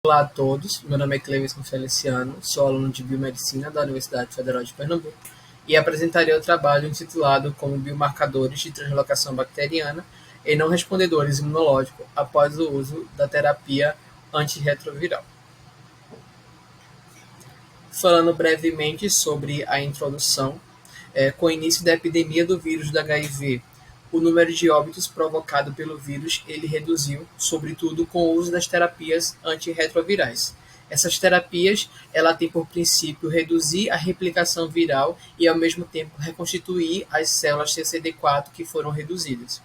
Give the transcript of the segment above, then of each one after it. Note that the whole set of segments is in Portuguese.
Olá a todos, meu nome é Cleverson Feliciano, sou aluno de Biomedicina da Universidade Federal de Pernambuco e apresentarei o trabalho intitulado como Biomarcadores de Translocação Bacteriana e Não Respondedores Imunológicos após o uso da terapia antirretroviral. Falando brevemente sobre a introdução, com o início da epidemia do vírus do HIV, o número de óbitos provocado pelo vírus ele reduziu, sobretudo com o uso das terapias antirretrovirais. Essas terapias ela têm por princípio reduzir a replicação viral e ao mesmo tempo reconstituir as células CCD4 que foram reduzidas.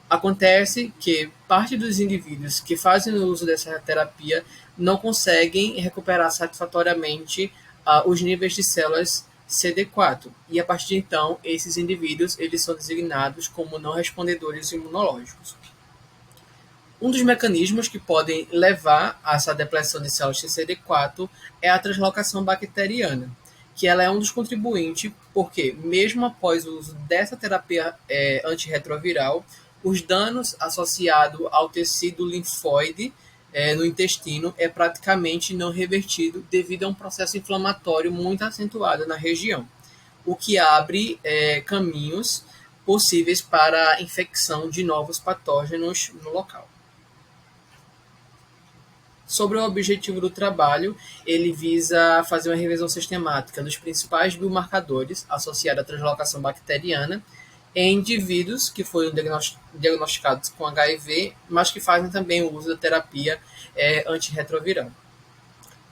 Acontece que parte dos indivíduos que fazem o uso dessa terapia não conseguem recuperar satisfatoriamente os níveis de células CD4 e a partir de então esses indivíduos eles são designados como não respondedores imunológicos. Um dos mecanismos que podem levar a essa depressão de células CD4 é a translocação bacteriana, que ela é um dos contribuintes porque mesmo após o uso dessa terapia antirretroviral, os danos associados ao tecido linfóide no intestino é praticamente não revertido devido a um processo inflamatório muito acentuado na região, o que abre caminhos possíveis para a infecção de novos patógenos no local. Sobre o objetivo do trabalho, ele visa fazer uma revisão sistemática dos principais biomarcadores associados à translocação bacteriana em indivíduos que foram diagnosticados com HIV, mas que fazem também o uso da terapia antirretroviral.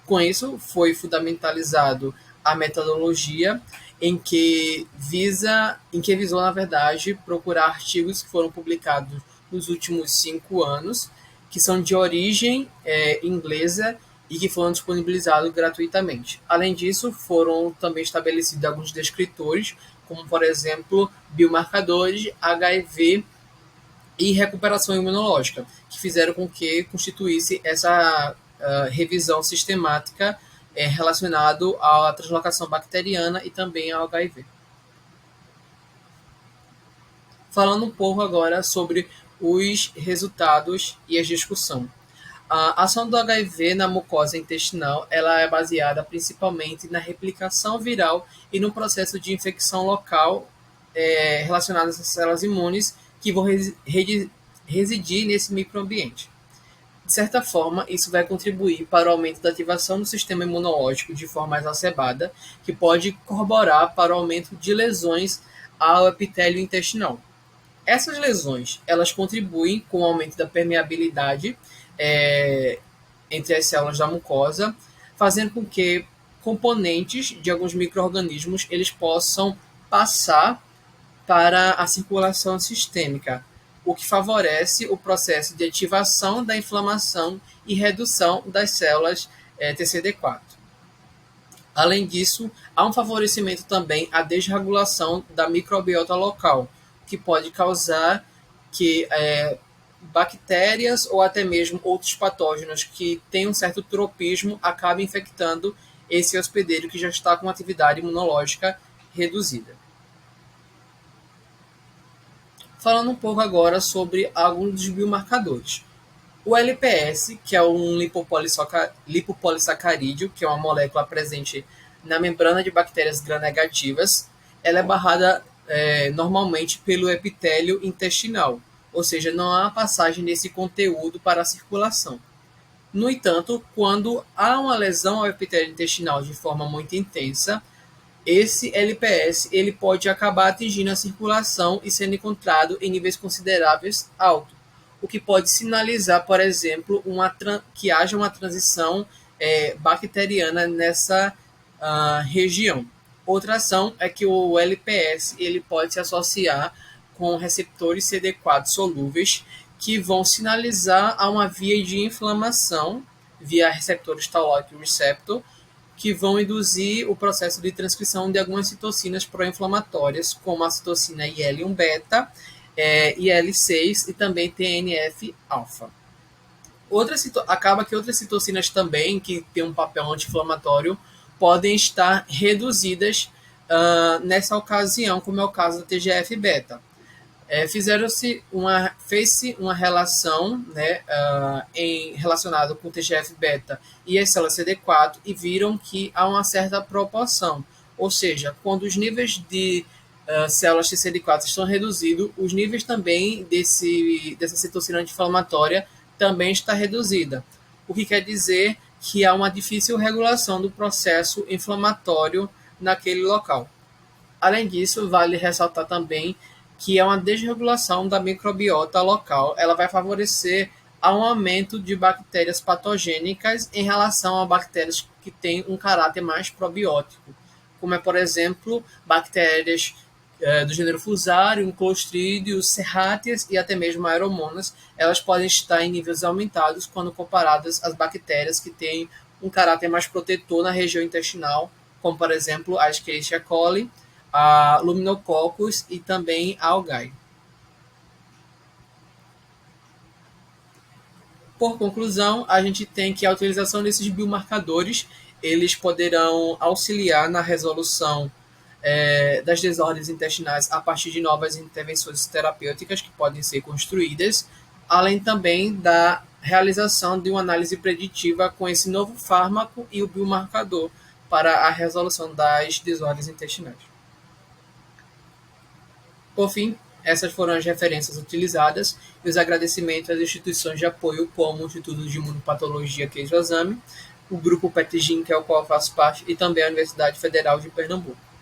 Com isso, foi fundamentalizado a metodologia em que visou, na verdade, procurar artigos que foram publicados nos últimos 5 anos, que são de origem inglesa e que foram disponibilizados gratuitamente. Além disso, foram também estabelecidos alguns descritores, como, por exemplo, biomarcadores, HIV e recuperação imunológica, que fizeram com que constituísse essa revisão sistemática relacionada à translocação bacteriana e também ao HIV. Falando um pouco agora sobre os resultados e a discussão. A ação do HIV na mucosa intestinal ela é baseada principalmente na replicação viral e no processo de infecção local relacionadas às células imunes que vão residir nesse microambiente. De certa forma, isso vai contribuir para o aumento da ativação do sistema imunológico de forma exacerbada, que pode corroborar para o aumento de lesões ao epitélio intestinal. Essas lesões elas contribuem com o aumento da permeabilidade entre as células da mucosa, fazendo com que componentes de alguns micro-organismos eles possam passar para a circulação sistêmica, o que favorece o processo de ativação da inflamação e redução das células TCD4. Além disso, há um favorecimento também à desregulação da microbiota local, que pode causar que bactérias ou até mesmo outros patógenos que têm um certo tropismo acabem infectando esse hospedeiro que já está com atividade imunológica reduzida. Falando um pouco agora sobre alguns dos biomarcadores. O LPS, que é um lipopolissacarídeo, que é uma molécula presente na membrana de bactérias gram-negativas, ela é barrada normalmente pelo epitélio intestinal, ou seja, não há passagem desse conteúdo para a circulação. No entanto, quando há uma lesão ao epitélio intestinal de forma muito intensa, esse LPS ele pode acabar atingindo a circulação e sendo encontrado em níveis consideráveis altos, o que pode sinalizar, por exemplo, que haja uma transição bacteriana nessa região. Outra ação é que o LPS ele pode se associar com receptores CD4 solúveis que vão sinalizar a uma via de inflamação via receptores Toll-like receptor, que vão induzir o processo de transcrição de algumas citocinas pró-inflamatórias, como a citocina IL-1-beta, IL-6 e também TNF-alfa. Acaba que outras citocinas também, que têm um papel anti-inflamatório, podem estar reduzidas nessa ocasião, como é o caso da TGF-beta. Fez-se uma relação, né, relacionada com o TGF-beta e as células CD4 e viram que há uma certa proporção. Ou seja, quando os níveis de células de CD4 estão reduzidos, os níveis também dessa citocina anti-inflamatória também está reduzida. O que quer dizer que há uma difícil regulação do processo inflamatório naquele local. Além disso, vale ressaltar também que é uma desregulação da microbiota local. Ela vai favorecer a um aumento de bactérias patogênicas em relação a bactérias que têm um caráter mais probiótico, como é, por exemplo, bactérias do gênero Fusarium, Clostridium, Serratias e até mesmo Aeromonas. Elas podem estar em níveis aumentados quando comparadas às bactérias que têm um caráter mais protetor na região intestinal, como, por exemplo, a Escherichia coli, a Luminococcus e também a algae. Por conclusão, a gente tem que a utilização desses biomarcadores eles poderão auxiliar na resolução das desordens intestinais a partir de novas intervenções terapêuticas que podem ser construídas, além também da realização de uma análise preditiva com esse novo fármaco e o biomarcador para a resolução das desordens intestinais. Por fim, essas foram as referências utilizadas e os agradecimentos às instituições de apoio, como o Instituto de Imunopatologia Queijo Exame, o Grupo PETGIM, que é o qual eu faço parte, e também a Universidade Federal de Pernambuco.